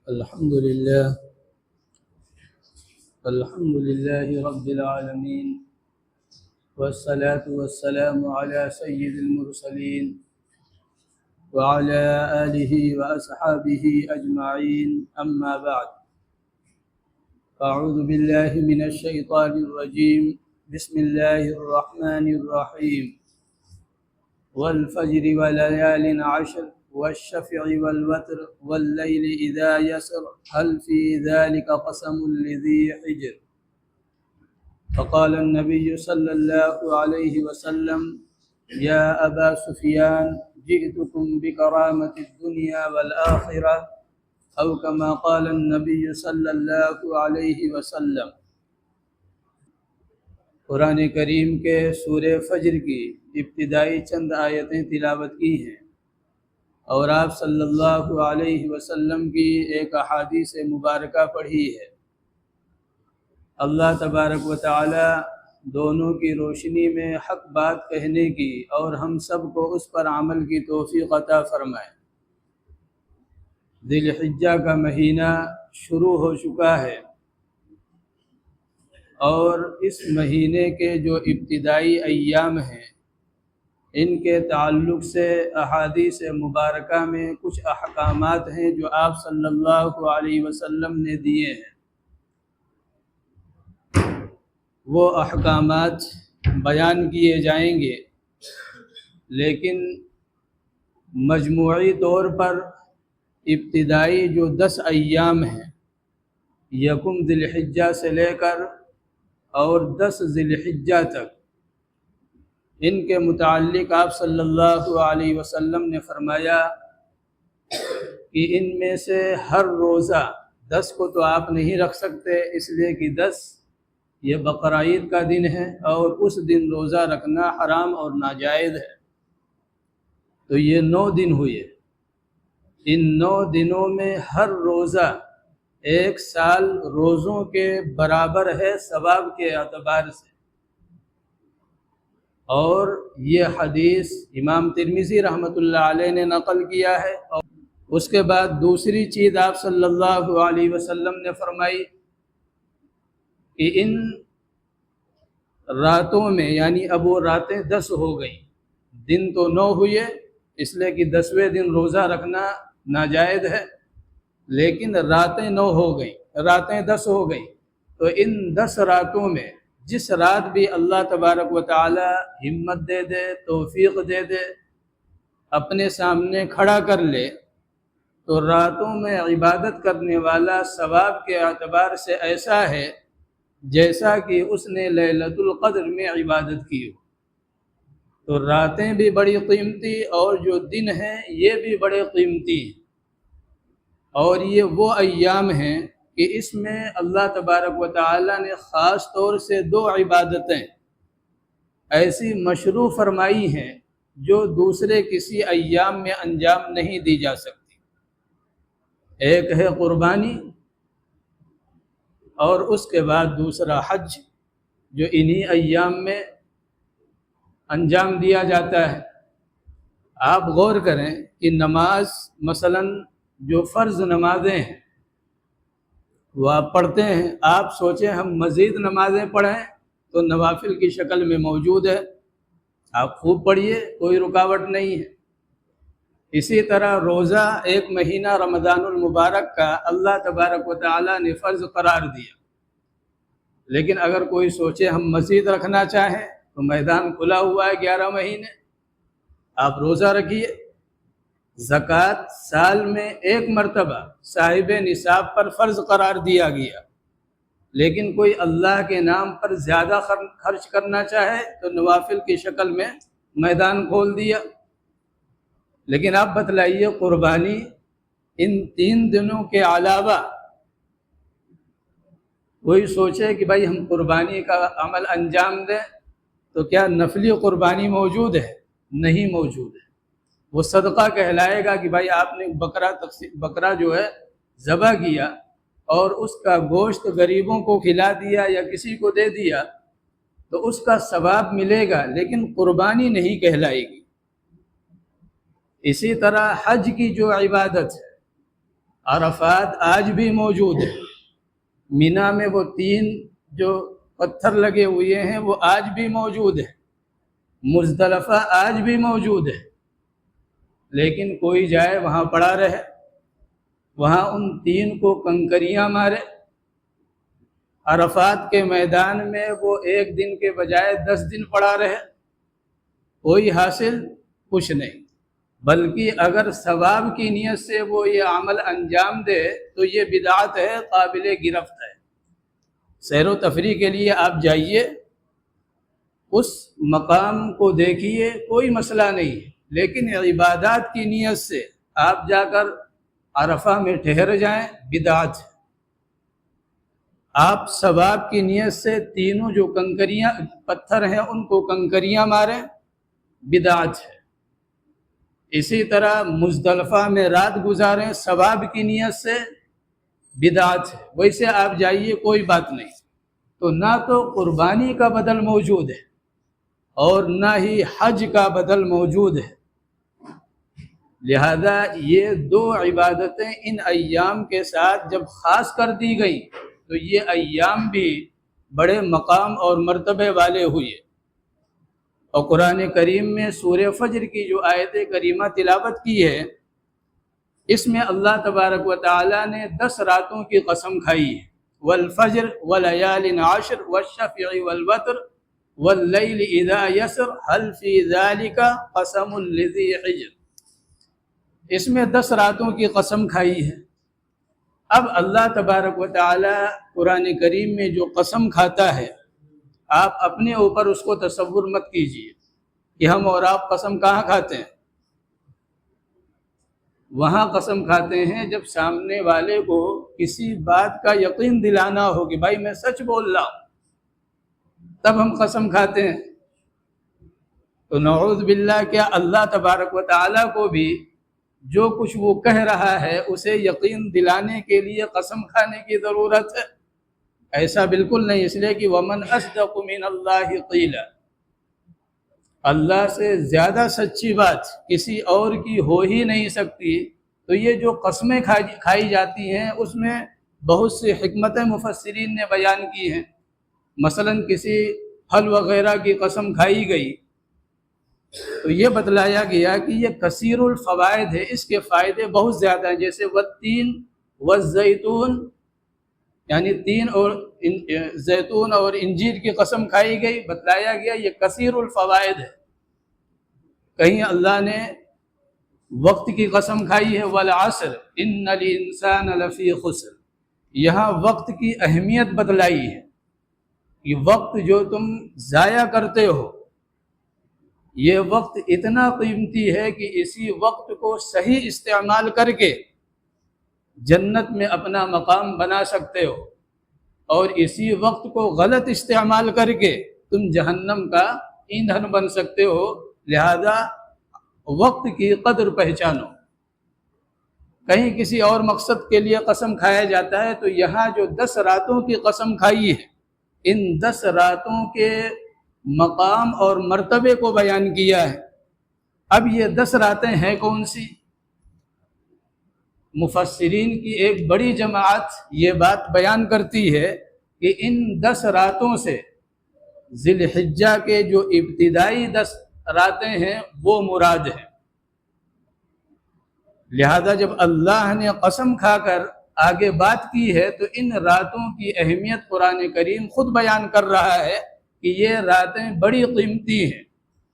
الحمد لله رب العالمين، والصلاة والسلام على سيد المرسلين وعلى آله وأصحابه أجمعين، أما بعد. أعوذ بالله من الشيطان الرجيم. بسم الله الرحمن الرحيم. والفجر وليال عشر والشفع والوتر والليل إذا يسر هل في ذلك قسم لذي حجر. فقال النبي صلى الله عليه وسلم: يا أبا سفيان، جئتكم بكرامة الدنيا والآخرة، أو كما قال النبي صلی اللہ علیہ وسلم. قرآن کریم کے سورہ فجر کی ابتدائی چند آیتیں تلاوت کی ہیں اور آپ صلی اللہ علیہ وسلم کی ایک احادیث مبارکہ پڑھی ہے. اللہ تبارک و تعالی دونوں کی روشنی میں حق بات کہنے کی اور ہم سب کو اس پر عمل کی توفیق عطا فرمائے. ذی الحجہ کا مہینہ شروع ہو چکا ہے اور اس مہینے کے جو ابتدائی ایام ہیں ان کے تعلق سے احادیث مبارکہ میں کچھ احکامات ہیں جو آپ صلی اللہ علیہ وسلم نے دیے ہیں. وہ احکامات بیان کیے جائیں گے، لیکن مجموعی طور پر ابتدائی جو 10 ایام ہیں، یکم ذی الحجہ سے لے کر اور 10 ذی الحجہ تک، ان کے متعلق آپ صلی اللہ علیہ وسلم نے فرمایا کہ ان میں سے ہر روزہ، 10 کو تو آپ نہیں رکھ سکتے اس لیے کہ 10 یہ بقرعید کا دن ہے اور اس دن روزہ رکھنا حرام اور ناجائز ہے، تو یہ 9 دن ہوئے. ان 9 دنوں میں ہر روزہ 1 سال روزوں کے برابر ہے ثواب کے اعتبار سے. اور یہ حدیث امام ترمذی رحمۃ اللہ علیہ نے نقل کیا ہے. اور اس کے بعد دوسری چیز آپ صلی اللہ علیہ وسلم نے فرمائی کہ ان راتوں میں، یعنی اب وہ راتیں 10 ہو گئیں، دن تو 9 ہوئے اس لیے کہ 10ویں دن روزہ رکھنا ناجائز ہے، لیکن راتیں 9 ہو گئیں، راتیں 10 ہو گئیں. تو ان 10 راتوں میں جس رات بھی اللہ تبارک و تعالی ہمت دے دے، توفیق دے دے، اپنے سامنے کھڑا کر لے، تو راتوں میں عبادت کرنے والا ثواب کے اعتبار سے ایسا ہے جیسا کہ اس نے لیلۃ القدر میں عبادت کی ہو. تو راتیں بھی بڑی قیمتی اور جو دن ہیں یہ بھی بڑے قیمتی ہیں. اور یہ وہ ایام ہیں کہ اس میں اللہ تبارک و تعالی نے خاص طور سے 2 عبادتیں ایسی مشروع فرمائی ہیں جو دوسرے کسی ایام میں انجام نہیں دی جا سکتی. ایک ہے قربانی اور اس کے بعد دوسرا حج، جو انہی ایام میں انجام دیا جاتا ہے. آپ غور کریں کہ نماز، مثلاً جو فرض نمازیں ہیں وہ آپ پڑھتے ہیں، آپ سوچیں ہم مزید نمازیں پڑھیں تو نوافل کی شکل میں موجود ہے، آپ خوب پڑھیے، کوئی رکاوٹ نہیں ہے. اسی طرح روزہ 1 مہینہ رمضان المبارک کا اللہ تبارک و تعالی نے فرض قرار دیا، لیکن اگر کوئی سوچے ہم مزید رکھنا چاہیں تو میدان کھلا ہوا ہے 11 مہینے، آپ روزہ رکھیے. زکوٰۃ سال میں 1 مرتبہ صاحب نصاب پر فرض قرار دیا گیا، لیکن کوئی اللہ کے نام پر زیادہ خرچ کرنا چاہے تو نوافل کی شکل میں میدان کھول دیا. لیکن آپ بتلائیے قربانی ان 3 دنوں کے علاوہ کوئی سوچے کہ بھائی ہم قربانی کا عمل انجام دیں تو کیا نفلی قربانی موجود ہے؟ نہیں موجود ہے. وہ صدقہ کہلائے گا کہ بھائی آپ نے بکرا جو ہے ذبح کیا اور اس کا گوشت غریبوں کو کھلا دیا یا کسی کو دے دیا تو اس کا ثواب ملے گا، لیکن قربانی نہیں کہلائے گی. اسی طرح حج کی جو عبادت ہے، عرفات آج بھی موجود ہے، مینا میں وہ 3 جو پتھر لگے ہوئے ہیں وہ آج بھی موجود ہے، مزدلفہ آج بھی موجود ہے، لیکن کوئی جائے وہاں پڑا رہے، وہاں ان 3 کو کنکریاں مارے۔ عرفات کے میدان میں وہ 1 دن کے بجائے 10 دن پڑا رہے، کوئی حاصل کچھ نہیں، بلکہ اگر ثواب کی نیت سے وہ یہ عمل انجام دے تو یہ بدعت ہے، قابل گرفت ہے۔ سیر و تفریح کے لیے آپ جائیے، اس مقام کو دیکھیے، کوئی مسئلہ نہیں ہے، لیکن عبادات کی نیت سے آپ جا کر عرفہ میں ٹھہر جائیں، بدعت ہے۔ آپ ثواب کی نیت سے تینوں جو کنکریاں پتھر ہیں ان کو کنکریاں ماریں، بدعت ہے۔ اسی طرح مزدلفہ میں رات گزاریں ثواب کی نیت سے، بدعت ہے۔ ویسے آپ جائیے، کوئی بات نہیں۔ تو نہ تو قربانی کا بدل موجود ہے اور نہ ہی حج کا بدل موجود ہے، لہذا یہ 2 عبادتیں ان ایام کے ساتھ جب خاص کر دی گئی تو یہ ایام بھی بڑے مقام اور مرتبے والے ہوئے۔ اور قرآن کریم میں سورہ فجر کی جو آیت کریمہ تلاوت کی ہے، اس میں اللہ تبارک و تعالیٰ نے 10 راتوں کی قسم کھائی ہے، والفجر ولیال عشر والشفع والوتر واللیل اذا یسر هل فی ذلک قسم لذی حجر۔ اس میں 10 راتوں کی قسم کھائی ہے۔ اب اللہ تبارک و تعالیٰ قرآن کریم میں جو قسم کھاتا ہے، آپ اپنے اوپر اس کو تصور مت کیجیے کہ ہم اور آپ قسم کہاں کھاتے ہیں۔ وہاں قسم کھاتے ہیں جب سامنے والے کو کسی بات کا یقین دلانا ہو کہ بھائی میں سچ بول رہا ہوں، تب ہم قسم کھاتے ہیں۔ تو نعوذ باللہ، کیا اللہ تبارک و تعالیٰ کو بھی جو کچھ وہ کہہ رہا ہے اسے یقین دلانے کے لیے قسم کھانے کی ضرورت ہے؟ ایسا بالکل نہیں، اس لیے کہ وَمَنْ أَصْدَقُ مِنَ اللَّهِ قِيلًا، اللہ سے زیادہ سچی بات کسی اور کی ہو ہی نہیں سکتی۔ تو یہ جو قسمیں کھائی جاتی ہیں اس میں بہت سی حکمتیں مفسرین نے بیان کی ہیں۔ مثلا کسی پھل وغیرہ کی قسم کھائی گئی تو یہ بتلایا گیا کہ یہ کثیر الفوائد ہے، اس کے فائدے بہت زیادہ ہیں، جیسے والتین والزیتون، یعنی تین اور زیتون اور انجیر کی قسم کھائی گئی، بتلایا گیا یہ کثیر الفوائد ہے۔ کہیں اللہ نے وقت کی قسم کھائی ہے، والعصر ان الانسان لفی خسر، یہاں وقت کی اہمیت بتلائی ہے کہ وقت جو تم ضائع کرتے ہو یہ وقت اتنا قیمتی ہے کہ اسی وقت کو صحیح استعمال کر کے جنت میں اپنا مقام بنا سکتے ہو، اور اسی وقت کو غلط استعمال کر کے تم جہنم کا ایندھن بن سکتے ہو۔ لہذا وقت کی قدر پہچانو۔ کہیں کسی اور مقصد کے لیے قسم کھایا جاتا ہے، تو یہاں جو 10 راتوں کی قسم کھائی ہے، ان 10 راتوں کے مقام اور مرتبے کو بیان کیا ہے۔ اب یہ 10 راتیں ہیں کون سی؟ مفسرین کی ایک بڑی جماعت یہ بات بیان کرتی ہے کہ ان 10 راتوں سے ذی الحجہ کے جو ابتدائی 10 راتیں ہیں وہ مراد ہیں۔ لہذا جب اللہ نے قسم کھا کر آگے بات کی ہے تو ان راتوں کی اہمیت قرآن کریم خود بیان کر رہا ہے کہ یہ راتیں بڑی قیمتی ہیں،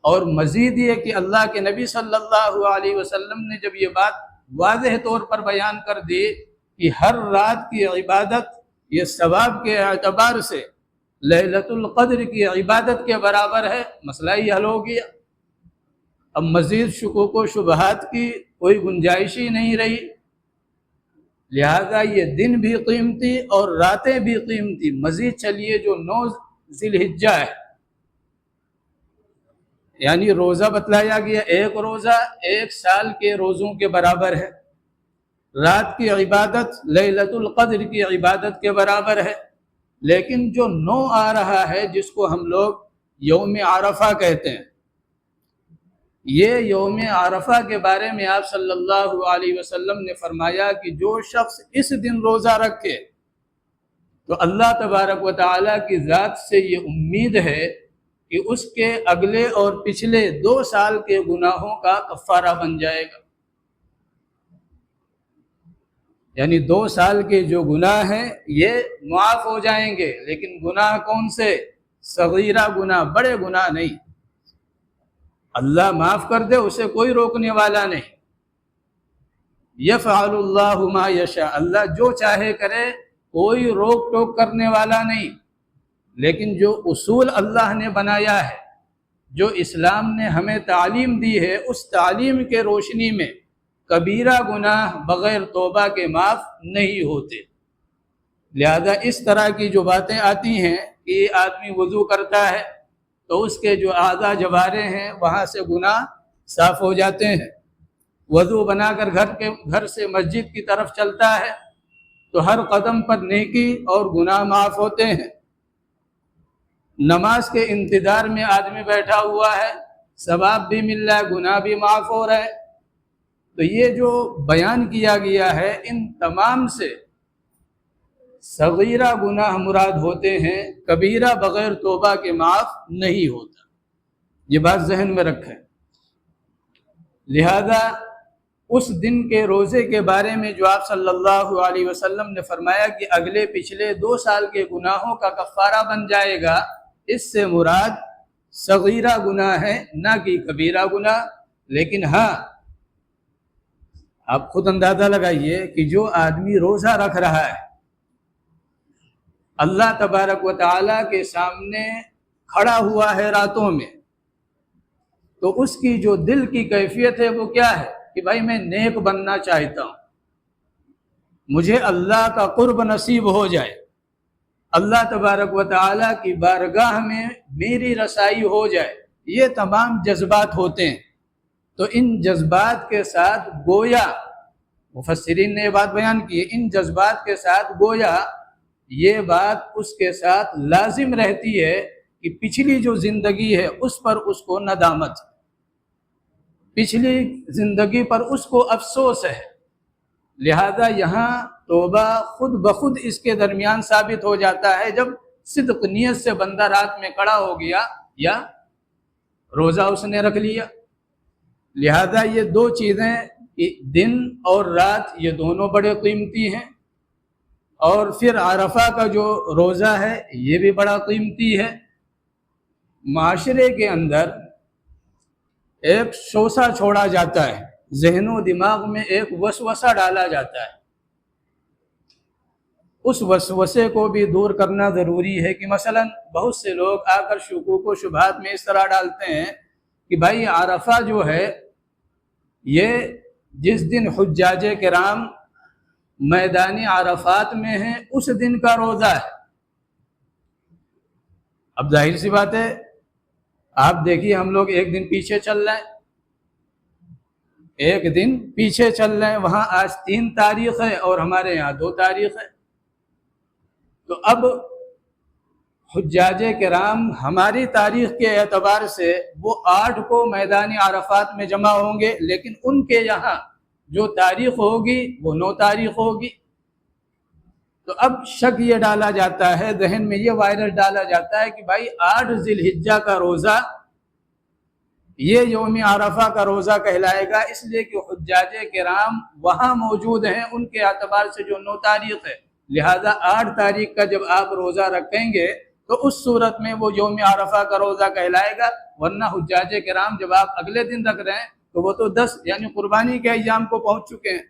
اور مزید یہ کہ اللہ کے نبی صلی اللہ علیہ وسلم نے جب یہ بات واضح طور پر بیان کر دی کہ ہر رات کی عبادت یہ ثواب کے اعتبار سے لیلۃ القدر کی عبادت کے برابر ہے، مسئلہ ہی حل ہو گیا۔ اب مزید شکوک و شبہات کی کوئی گنجائش ہی نہیں رہی۔ لہذا یہ دن بھی قیمتی اور راتیں بھی قیمتی۔ مزید چلیے، جو 9 ذی الحجہ ہے، یعنی روزہ بتلایا گیا، ایک روزہ 1 سال کے روزوں کے برابر ہے۔ رات کی عبادت لیلۃ القدر کی عبادت کے برابر ہے۔ لیکن جو 9 آ رہا ہے جس کو ہم لوگ یوم عرفہ کہتے ہیں، یہ یوم عرفہ کے بارے میں آپ صلی اللہ علیہ وسلم نے فرمایا کہ جو شخص اس دن روزہ رکھے تو اللہ تبارک و تعالیٰ کی ذات سے یہ امید ہے کہ اس کے اگلے اور پچھلے 2 سال کے گناہوں کا کفارہ بن جائے گا۔ یعنی 2 سال کے جو گناہ ہیں یہ معاف ہو جائیں گے، لیکن گناہ کون سے؟ صغیرہ گناہ، بڑے گناہ نہیں۔ اللہ معاف کر دے، اسے کوئی روکنے والا نہیں۔ یفعل اللہ ما یشاء، اللہ جو چاہے کرے، کوئی روک ٹوک کرنے والا نہیں۔ لیکن جو اصول اللہ نے بنایا ہے، جو اسلام نے ہمیں تعلیم دی ہے، اس تعلیم کے روشنی میں کبیرہ گناہ بغیر توبہ کے معاف نہیں ہوتے۔ لہذا اس طرح کی جو باتیں آتی ہیں کہ آدمی وضو کرتا ہے تو اس کے جو اعضاء جوارح ہیں وہاں سے گناہ صاف ہو جاتے ہیں، وضو بنا کر گھر سے مسجد کی طرف چلتا ہے تو ہر قدم پر نیکی اور گناہ معاف ہوتے ہیں، نماز کے انتظار میں آدمی بیٹھا ہوا ہے، ثواب بھی مل رہا ہے، گناہ بھی معاف ہو رہا ہے۔ تو یہ جو بیان کیا گیا ہے، ان تمام سے صغیرہ گناہ مراد ہوتے ہیں، کبیرہ بغیر توبہ کے معاف نہیں ہوتا۔ یہ بات ذہن میں رکھیں۔ لہذا اس دن کے روزے کے بارے میں جو آپ صلی اللہ علیہ وسلم نے فرمایا کہ اگلے پچھلے 2 سال کے گناہوں کا کفارہ بن جائے گا، اس سے مراد صغیرہ گناہ ہے، نہ کہ کبیرہ گناہ۔ لیکن ہاں، آپ خود اندازہ لگائیے کہ جو آدمی روزہ رکھ رہا ہے، اللہ تبارک و تعالیٰ کے سامنے کھڑا ہوا ہے راتوں میں، تو اس کی جو دل کی کیفیت ہے وہ کیا ہے کہ بھائی میں نیک بننا چاہتا ہوں، مجھے اللہ کا قرب نصیب ہو جائے، اللہ تبارک و تعالیٰ کی بارگاہ میں میری رسائی ہو جائے۔ یہ تمام جذبات ہوتے ہیں۔ تو ان جذبات کے ساتھ گویا مفسرین نے یہ بات بیان کی ہے، ان جذبات کے ساتھ گویا یہ بات اس کے ساتھ لازم رہتی ہے کہ پچھلی جو زندگی ہے اس پر اس کو ندامت، پچھلی زندگی پر اس کو افسوس ہے۔ لہذا یہاں توبہ خود بخود اس کے درمیان ثابت ہو جاتا ہے جب صدق نیت سے بندہ رات میں کھڑا ہو گیا یا روزہ اس نے رکھ لیا۔ لہذا یہ 2 چیزیں، دن اور رات، یہ دونوں بڑے قیمتی ہیں، اور پھر عرفہ کا جو روزہ ہے یہ بھی بڑا قیمتی ہے۔ معاشرے کے اندر ایک شوشہ چھوڑا جاتا ہے، ذہن و دماغ میں ایک وسوسہ ڈالا جاتا ہے، اس وسوسے کو بھی دور کرنا ضروری ہے کہ مثلا بہت سے لوگ آ کر شکوک و شبہات میں اس طرح ڈالتے ہیں کہ بھائی عرفہ جو ہے یہ جس دن حجاج کرام میدان عرفات میں ہیں اس دن کا روزہ ہے۔ اب ظاہر سی بات ہے، آپ دیکھیے ہم لوگ ایک دن پیچھے چل رہے ہیں، ایک دن پیچھے چل رہے ہیں، وہاں آج 3 تاریخ ہے اور ہمارے یہاں 2 تاریخ ہے۔ تو اب حجاج کرام ہماری تاریخ کے اعتبار سے وہ 8 کو میدان عرفات میں جمع ہوں گے، لیکن ان کے یہاں جو تاریخ ہوگی وہ 9 تاریخ ہوگی۔ تو اب شک یہ ڈالا جاتا ہے، ذہن میں یہ وائرس ڈالا جاتا ہے کہ بھائی 8 ذی الحجہ کا روزہ یہ یوم عرفہ کا روزہ کہلائے گا، اس لیے کہ حجاج کرام وہاں موجود ہیں، ان کے اعتبار سے جو 9 تاریخ ہے، لہذا 8 تاریخ کا جب آپ روزہ رکھیں گے تو اس صورت میں وہ یوم عرفہ کا روزہ کہلائے گا، ورنہ حجاج کرام جب آپ اگلے دن رکھ رہے ہیں تو وہ تو 10 یعنی قربانی کے ایام کو پہنچ چکے ہیں۔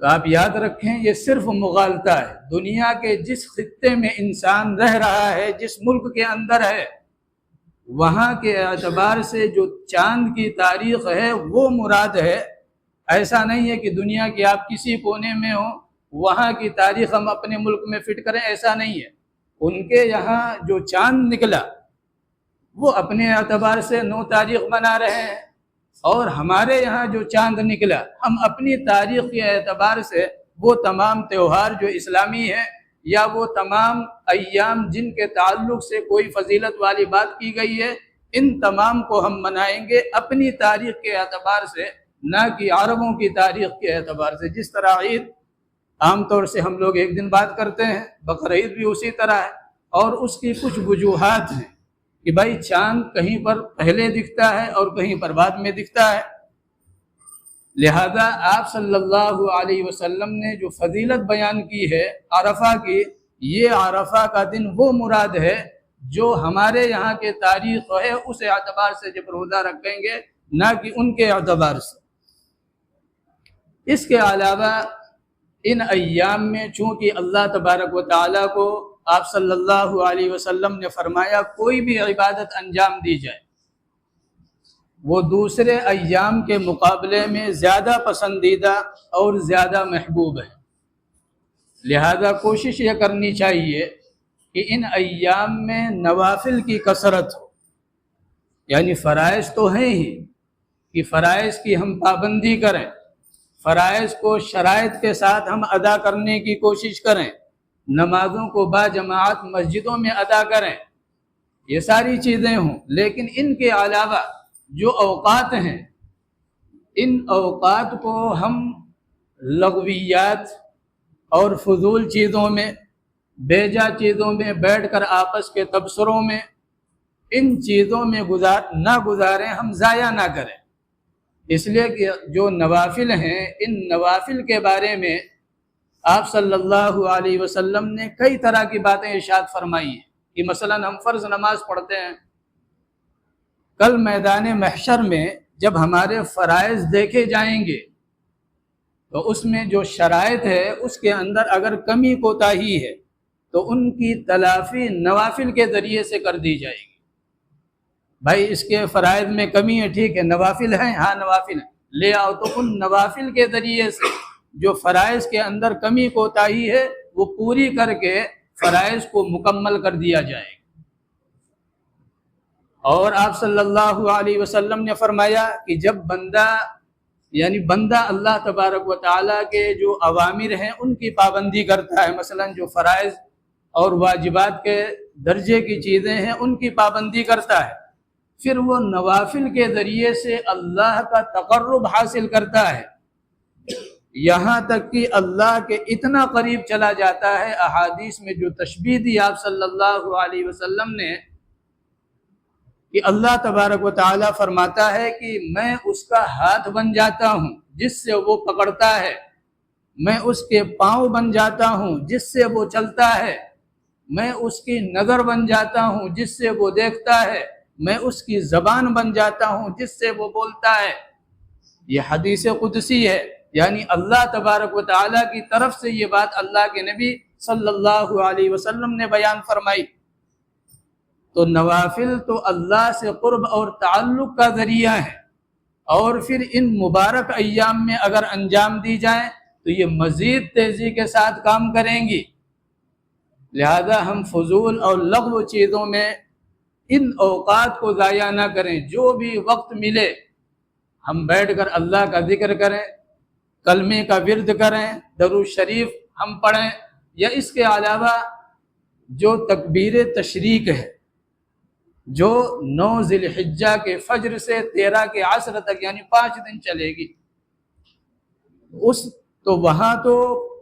تو آپ یاد رکھیں یہ صرف مغالطہ ہے۔ دنیا کے جس خطے میں انسان رہ رہا ہے، جس ملک کے اندر ہے، وہاں کے اعتبار سے جو چاند کی تاریخ ہے وہ مراد ہے۔ ایسا نہیں ہے کہ دنیا کے آپ کسی کونے میں ہوں، وہاں کی تاریخ ہم اپنے ملک میں فٹ کریں، ایسا نہیں ہے۔ ان کے یہاں جو چاند نکلا وہ اپنے اعتبار سے 9 تاریخ بنا رہے ہیں، اور ہمارے یہاں جو چاند نکلا ہم اپنی تاریخ کے اعتبار سے وہ تمام تہوار جو اسلامی ہیں یا وہ تمام ایام جن کے تعلق سے کوئی فضیلت والی بات کی گئی ہے، ان تمام کو ہم منائیں گے اپنی تاریخ کے اعتبار سے، نہ کہ عربوں کی تاریخ کے اعتبار سے۔ جس طرح عید عام طور سے ہم لوگ ایک دن بعد کرتے ہیں، بقرعید بھی اسی طرح ہے، اور اس کی کچھ وجوہات ہیں کہ بھائی چاند کہیں پر پہلے دکھتا ہے اور کہیں پر بعد میں دکھتا ہے۔ لہذا آپ صلی اللہ علیہ وسلم نے جو فضیلت بیان کی ہے عرفہ کی، یہ عرفہ کا دن وہ مراد ہے جو ہمارے یہاں کے تاریخ ہے اس اعتبار سے جب روزہ رکھیں گے، نہ کہ ان کے اعتبار سے۔ اس کے علاوہ ان ایام میں چونکہ اللہ تبارک و تعالیٰ کو آپ صلی اللہ علیہ وسلم نے فرمایا کوئی بھی عبادت انجام دی جائے وہ دوسرے ایام کے مقابلے میں زیادہ پسندیدہ اور زیادہ محبوب ہے، لہذا کوشش یہ کرنی چاہیے کہ ان ایام میں نوافل کی کثرت ہو، یعنی فرائض تو ہیں ہی کہ فرائض کی ہم پابندی کریں، فرائض کو شرائط کے ساتھ ہم ادا کرنے کی کوشش کریں، نمازوں کو با جماعت مسجدوں میں ادا کریں، یہ ساری چیزیں ہوں۔ لیکن ان کے علاوہ جو اوقات ہیں، ان اوقات کو ہم لغویات اور فضول چیزوں میں، بیجا چیزوں میں بیٹھ کر آپس کے تبصروں میں، ان چیزوں میں نہ گزاریں، ہم ضائع نہ کریں۔ اس لیے کہ جو نوافل ہیں، ان نوافل کے بارے میں آپ صلی اللہ علیہ وسلم نے کئی طرح کی باتیں ارشاد فرمائی ہیں کہ مثلا ہم فرض نماز پڑھتے ہیں، کل میدان محشر میں جب ہمارے فرائض دیکھے جائیں گے تو اس میں جو شرائط ہے اس کے اندر اگر کمی کوتاہی ہے تو ان کی تلافی نوافل کے ذریعے سے کر دی جائے گی۔ بھائی اس کے فرائض میں کمی ہے، ٹھیک ہے، نوافل ہیں، ہاں نوافل ہیں، لے آؤ، تو ان نوافل کے ذریعے سے جو فرائض کے اندر کمی کوتاہی ہے وہ پوری کر کے فرائض کو مکمل کر دیا جائے گا۔ اور آپ صلی اللہ علیہ وسلم نے فرمایا کہ جب بندہ اللہ تبارک و تعالیٰ کے جو اوامر ہیں ان کی پابندی کرتا ہے، مثلا جو فرائض اور واجبات کے درجے کی چیزیں ہیں ان کی پابندی کرتا ہے، پھر وہ نوافل کے ذریعے سے اللہ کا تقرب حاصل کرتا ہے، یہاں تک کہ اللہ کے اتنا قریب چلا جاتا ہے۔ احادیث میں جو تشبیہ دی آپ صلی اللہ علیہ وسلم نے کہ اللہ تبارک و تعالیٰ فرماتا ہے کہ میں اس کا ہاتھ بن جاتا ہوں جس سے وہ پکڑتا ہے، میں اس کے پاؤں بن جاتا ہوں جس سے وہ چلتا ہے، میں اس کی نظر بن جاتا ہوں جس سے وہ دیکھتا ہے، میں اس کی زبان بن جاتا ہوں جس سے وہ بولتا ہے۔ یہ حدیث قدسی ہے، یعنی اللہ تبارک و تعالیٰ کی طرف سے یہ بات اللہ کے نبی صلی اللہ علیہ وسلم نے بیان فرمائی۔ تو نوافل تو اللہ سے قرب اور تعلق کا ذریعہ ہے، اور پھر ان مبارک ایام میں اگر انجام دی جائیں تو یہ مزید تیزی کے ساتھ کام کریں گی۔ لہذا ہم فضول اور لغو چیزوں میں ان اوقات کو ضائع نہ کریں، جو بھی وقت ملے ہم بیٹھ کر اللہ کا ذکر کریں، کلمے کا ورد کریں، درود شریف ہم پڑھیں، یا اس کے علاوہ جو تکبیر تشریق ہے جو 9 ذی الحجہ کے فجر سے 13 کے عصر تک یعنی 5 دن چلے گی، تو وہاں تو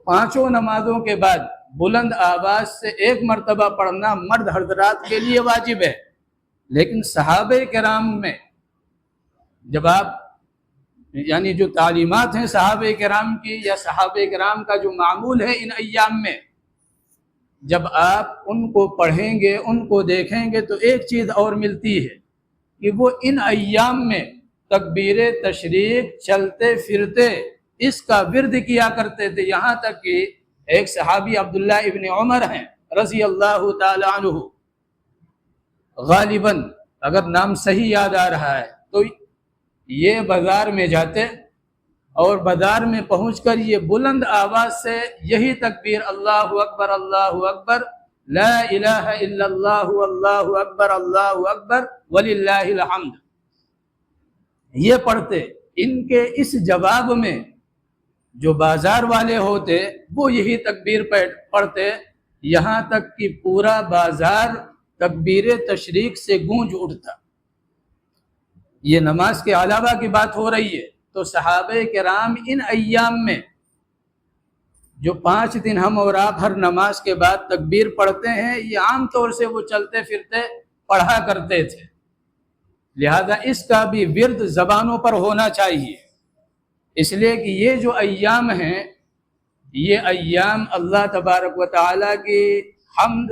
5 نمازوں کے بعد بلند آواز سے ایک مرتبہ پڑھنا مرد حضرات کے لیے واجب ہے، لیکن صحابہ کرام میں جب آپ یعنی جو تعلیمات ہیں صحابہ کرام کی یا صحابہ کرام کا جو معمول ہے ان ایام میں، جب آپ ان کو پڑھیں گے ان کو دیکھیں گے تو ایک چیز اور ملتی ہے کہ وہ ان ایام میں تکبیر تشریق چلتے پھرتے اس کا ورد کیا کرتے تھے، یہاں تک کہ ایک صحابی عبداللہ ابن عمر ہیں رضی اللہ تعالی عنہ، غالباً اگر نام صحیح یاد آ رہا ہے تو یہ بازار میں جاتے اور بازار میں پہنچ کر یہ بلند آواز سے یہی تکبیر اللہ اکبر لا الہ الا اللہ اللہ اکبر وللہ الحمد یہ پڑھتے۔ ان کے اس جواب میں جو بازار والے ہوتے وہ یہی تکبیر پڑھتے، یہاں تک کہ پورا بازار تکبیر تشریق سے گونج اٹھتا۔ یہ نماز کے علاوہ کی بات ہو رہی ہے۔ تو صحابہ کرام ان ایام میں جو 5 دن ہم اور آپ ہر نماز کے بعد تکبیر پڑھتے ہیں، یہ عام طور سے وہ چلتے پھرتے پڑھا کرتے تھے، لہذا اس کا بھی ورد زبانوں پر ہونا چاہیے، اس لیے کہ یہ جو ایام ہیں یہ ایام اللہ تبارک و تعالیٰ کی حمد،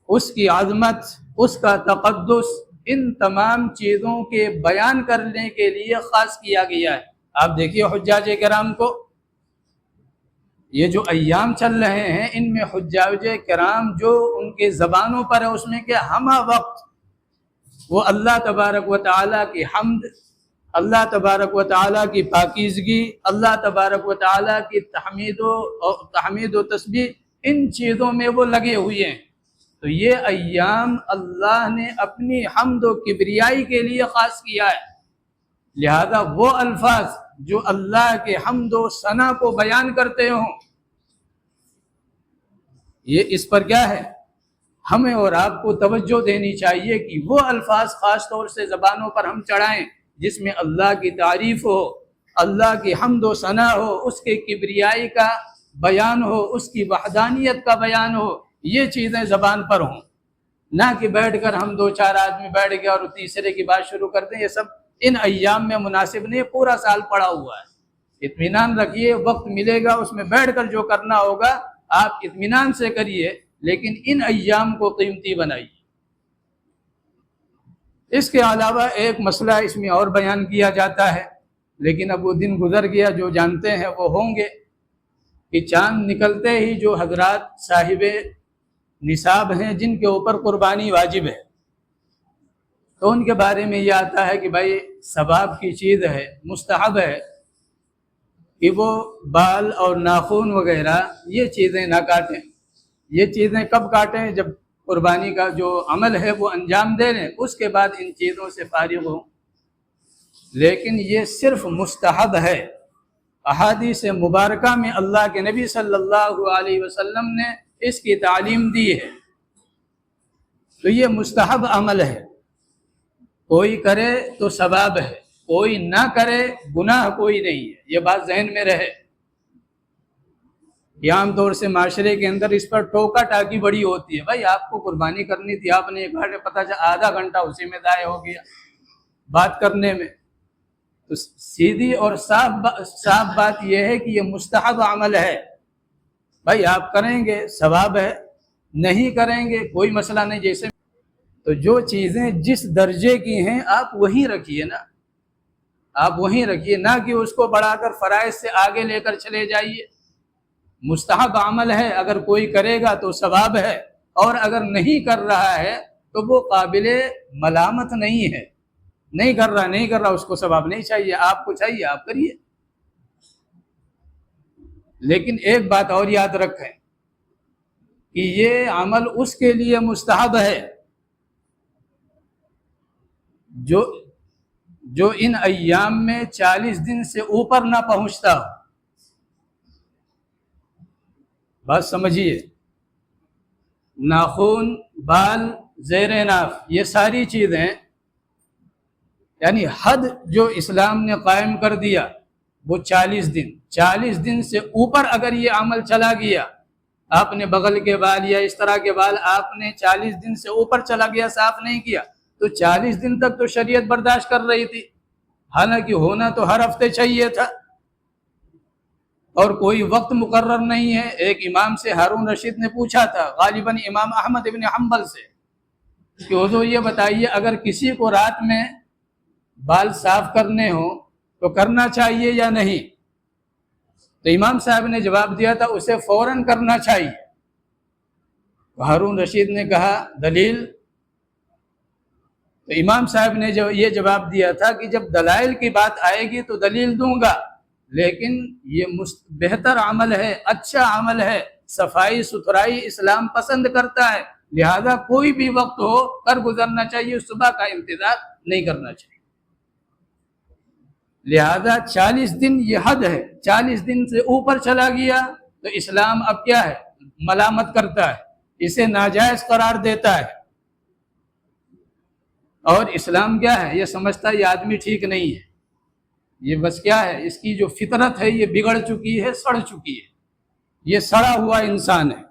اس کی عظمت، اس کا تقدس، ان تمام چیزوں کے بیان کرنے کے لیے خاص کیا گیا ہے۔ آپ دیکھیے حجاج کرام کو، یہ جو ایام چل رہے ہیں ان میں حجاج کرام جو ان کے زبانوں پر ہے، اس میں کہ ہمہ وقت وہ اللہ تبارک و تعالیٰ کی حمد، اللہ تبارک و تعالیٰ کی پاکیزگی، اللہ تبارک و تعالیٰ کی تحمید و تسبیح، ان چیزوں میں وہ لگے ہوئے ہیں۔ تو یہ ایام اللہ نے اپنی حمد و کبریائی کے لیے خاص کیا ہے، لہذا وہ الفاظ جو اللہ کے حمد و ثنا کو بیان کرتے ہوں، یہ اس پر کیا ہے، ہمیں اور آپ کو توجہ دینی چاہیے کہ وہ الفاظ خاص طور سے زبانوں پر ہم چڑھائیں جس میں اللہ کی تعریف ہو، اللہ کی حمد و ثنا ہو، اس کے کبریائی کا بیان ہو، اس کی وحدانیت کا بیان ہو، یہ چیزیں زبان پر ہوں، نہ کہ بیٹھ کر ہم 2-4 آدمی بیٹھ گئے اور تیسرے کی بات شروع کر دیں۔ یہ سب ان ایام میں مناسب نہیں، پورا سال پڑا ہوا ہے۔ اطمینان رکھیے، وقت ملے گا اس میں بیٹھ کر جو کرنا ہوگا آپ اطمینان سے کریے، لیکن ان ایام کو قیمتی بنائیے۔ اس کے علاوہ ایک مسئلہ اس میں اور بیان کیا جاتا ہے، لیکن اب وہ دن گزر گیا، جو جانتے ہیں وہ ہوں گے کہ چاند نکلتے ہی جو حضرات صاحب نصاب ہیں جن کے اوپر قربانی واجب ہے، تو ان کے بارے میں یہ آتا ہے کہ بھائی ثواب کی چیز ہے، مستحب ہے کہ وہ بال اور ناخن وغیرہ یہ چیزیں نہ کاٹیں۔ یہ چیزیں کب کاٹیں؟ جب قربانی کا جو عمل ہے وہ انجام دے لیں، اس کے بعد ان چیزوں سے فارغ ہوں، لیکن یہ صرف مستحب ہے۔ احادیث مبارکہ میں اللہ کے نبی صلی اللہ علیہ وسلم نے اس کی تعلیم دی ہے، تو یہ مستحب عمل ہے، کوئی کرے تو ثواب ہے، کوئی نہ کرے گناہ کوئی نہیں ہے، یہ بات ذہن میں رہے۔ یہ عام طور سے معاشرے کے اندر اس پر ٹوکا ٹاکی بڑی ہوتی ہے، بھائی آپ کو قربانی کرنی تھی، آپ نے ایک پتہ چلا آدھا گھنٹہ اسی میں ضائع ہو گیا بات کرنے میں۔ تو سیدھی اور صاف بات یہ ہے کہ یہ مستحب عمل ہے، بھائی آپ کریں گے ثواب ہے، نہیں کریں گے کوئی مسئلہ نہیں۔ جیسے تو جو چیزیں جس درجے کی ہیں آپ وہیں رکھیے نا، آپ وہیں رکھیے، نہ کہ اس کو بڑھا کر فرائض سے آگے لے کر چلے جائیے۔ مستحب عمل ہے، اگر کوئی کرے گا تو ثواب ہے، اور اگر نہیں کر رہا ہے تو وہ قابل ملامت نہیں ہے، نہیں کر رہا اس کو ثواب نہیں چاہیے، آپ کو چاہیے آپ کریے۔ لیکن ایک بات اور یاد رکھیں کہ یہ عمل اس کے لیے مستحب ہے جو ان ایام میں 40 دن سے اوپر نہ پہنچتا ہو۔ بات سمجھیے، ناخن، بال، زیر ناف، یہ ساری چیزیں یعنی حد جو اسلام نے قائم کر دیا وہ 40 دن سے اوپر اگر یہ عمل چلا گیا، آپ نے بغل کے بال یا اس طرح کے بال آپ نے 40 دن سے اوپر چلا گیا، صاف نہیں کیا، تو 40 دن تک تو شریعت برداشت کر رہی تھی، حالانکہ ہونا تو ہر ہفتے چاہیے تھا، اور کوئی وقت مقرر نہیں ہے۔ ایک امام سے ہارون رشید نے پوچھا تھا، غالباً امام احمد ابن حنبل سے، کہ حضور یہ بتائیے اگر کسی کو رات میں بال صاف کرنے ہوں تو کرنا چاہیے یا نہیں؟ تو امام صاحب نے جواب دیا تھا اسے فوراً کرنا چاہیے۔ ہارون رشید نے کہا دلیل؟ تو امام صاحب نے جو یہ جواب دیا تھا کہ جب دلائل کی بات آئے گی تو دلیل دوں گا، لیکن یہ بہتر عمل ہے، اچھا عمل ہے، صفائی ستھرائی اسلام پسند کرتا ہے، لہذا کوئی بھی وقت ہو کر گزرنا چاہیے، صبح کا انتظار نہیں کرنا چاہیے۔ لہذا 40 دن یہ حد ہے، 40 دن سے اوپر چلا گیا تو اسلام اب کیا ہے؟ ملامت کرتا ہے، اسے ناجائز قرار دیتا ہے۔ اور اسلام کیا ہے؟ یہ سمجھتا ہے یہ آدمی ٹھیک نہیں ہے، یہ بس کیا ہے، اس کی جو فطرت ہے یہ بگڑ چکی ہے، سڑ چکی ہے، یہ سڑا ہوا انسان ہے،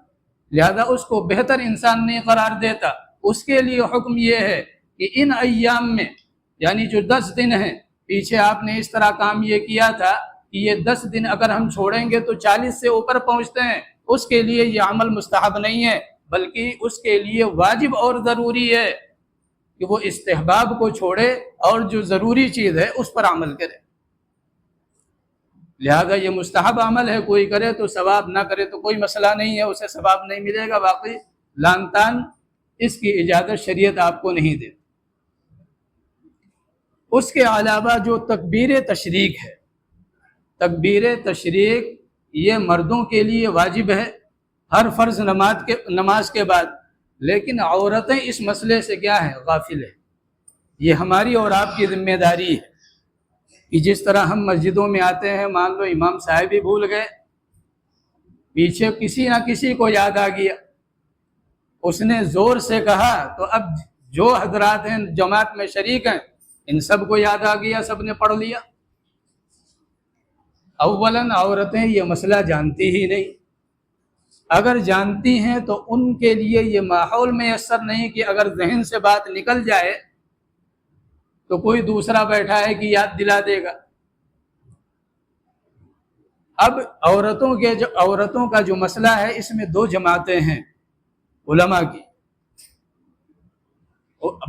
لہذا اس کو بہتر انسان نہیں قرار دیتا۔ اس کے لیے حکم یہ ہے کہ ان ایام میں، یعنی جو 10 دن ہیں، پیچھے آپ نے اس طرح کام یہ کیا تھا کہ یہ 10 دن اگر ہم چھوڑیں گے تو 40 سے اوپر پہنچتے ہیں، اس کے لیے یہ عمل مستحب نہیں ہے، بلکہ اس کے لیے واجب اور ضروری ہے کہ وہ استحباب کو چھوڑے اور جو ضروری چیز ہے اس پر عمل کرے۔ لہذا یہ مستحب عمل ہے، کوئی کرے تو ثواب، نہ کرے تو کوئی مسئلہ نہیں ہے، اسے ثواب نہیں ملے گا، باقی لان تان اس کی اجازت شریعت آپ کو نہیں دے۔ اس کے علاوہ جو تکبیر تشریق ہے، تکبیر تشریق یہ مردوں کے لیے واجب ہے ہر فرض نماز کے بعد، لیکن عورتیں اس مسئلے سے کیا ہیں؟ غافل ہیں۔ یہ ہماری اور آپ کی ذمہ داری ہے کہ جس طرح ہم مسجدوں میں آتے ہیں، مان لو امام صاحب ہی بھول گئے، پیچھے کسی نہ کسی کو یاد آ گیا، اس نے زور سے کہا، تو اب جو حضرات ہیں جماعت میں شریک ہیں ان سب کو یاد آ گیا، سب نے پڑھ لیا۔ اولاً عورتیں یہ مسئلہ جانتی ہی نہیں، اگر جانتی ہیں تو ان کے لیے یہ ماحول میسر نہیں کہ اگر ذہن سے بات نکل جائے تو کوئی دوسرا بیٹھا ہے کہ یاد دلا دے گا۔ اب عورتوں کا جو مسئلہ ہے، اس میں 2 جماعتیں ہیں علماء کی۔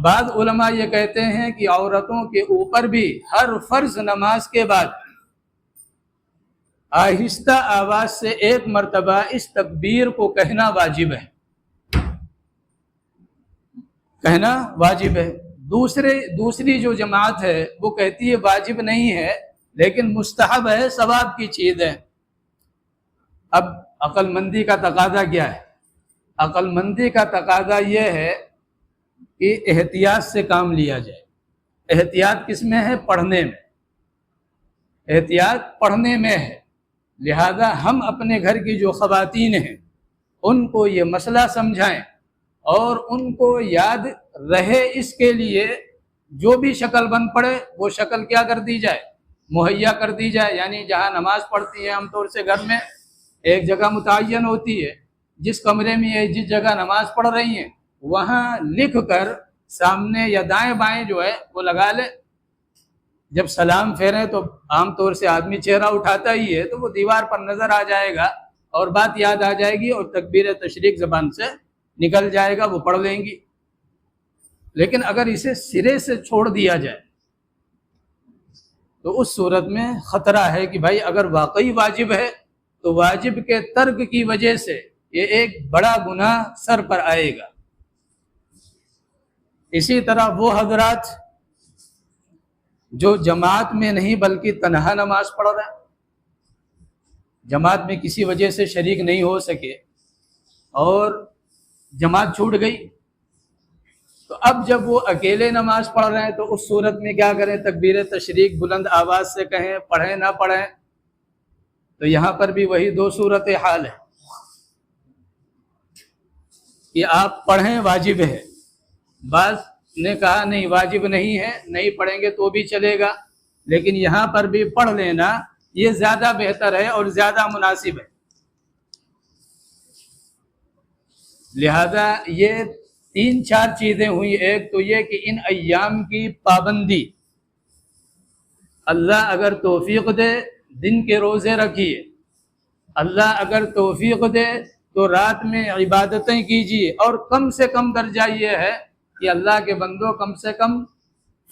بعض علماء یہ کہتے ہیں کہ عورتوں کے اوپر بھی ہر فرض نماز کے بعد آہستہ آواز سے 1 مرتبہ اس تکبیر کو کہنا واجب ہے، کہنا واجب ہے۔ دوسری جو جماعت ہے وہ کہتی ہے واجب نہیں ہے لیکن مستحب ہے، ثواب کی چیز ہے۔ اب عقل مندی کا تقاضا کیا ہے؟ عقل مندی کا تقاضا یہ ہے کہ احتیاط سے کام لیا جائے۔ احتیاط کس میں ہے؟ پڑھنے میں، احتیاط پڑھنے میں ہے۔ لہذا ہم اپنے گھر کی جو خواتین ہیں ان کو یہ مسئلہ سمجھائیں اور ان کو یاد رہے، اس کے لیے جو بھی شکل بن پڑے وہ شکل کیا کر دی جائے؟ مہیا کر دی جائے۔ یعنی جہاں نماز پڑھتی ہیں عام طور سے گھر میں ایک جگہ متعین ہوتی ہے، جس کمرے میں یہ جس جگہ نماز پڑھ رہی ہیں وہاں لکھ کر سامنے یا دائیں بائیں جو ہے وہ لگا لے۔ جب سلام پھیریں تو عام طور سے آدمی چہرہ اٹھاتا ہی ہے، تو وہ دیوار پر نظر آ جائے گا اور بات یاد آ جائے گی اور تکبیر تشریق زبان سے نکل جائے گا، وہ پڑھ لیں گی۔ لیکن اگر اسے سرے سے چھوڑ دیا جائے تو اس صورت میں خطرہ ہے کہ بھائی اگر واقعی واجب ہے تو واجب کے ترک کی وجہ سے یہ ایک بڑا گناہ سر پر آئے گا۔ اسی طرح وہ حضرات جو جماعت میں نہیں بلکہ تنہا نماز پڑھ رہے ہیں، جماعت میں کسی وجہ سے شریک نہیں ہو سکے اور جماعت چھوٹ گئی، تو اب جب وہ اکیلے نماز پڑھ رہے ہیں تو اس صورت میں کیا کریں؟ تکبیر تشریق بلند آواز سے کہیں، پڑھیں نہ پڑھیں؟ تو یہاں پر بھی وہی 2 صورت حال ہے کہ آپ پڑھیں واجب ہے، بعض نے کہا نہیں واجب نہیں ہے، نہیں پڑھیں گے تو بھی چلے گا، لیکن یہاں پر بھی پڑھ لینا یہ زیادہ بہتر ہے اور زیادہ مناسب ہے۔ لہذا یہ 3-4 چیزیں ہوئی۔ ایک تو یہ کہ ان ایام کی پابندی، اللہ اگر توفیق دے دن کے روزے رکھیے، اللہ اگر توفیق دے تو رات میں عبادتیں کیجیے، اور کم سے کم درجہ یہ ہے کہ اللہ کے بندوں کم سے کم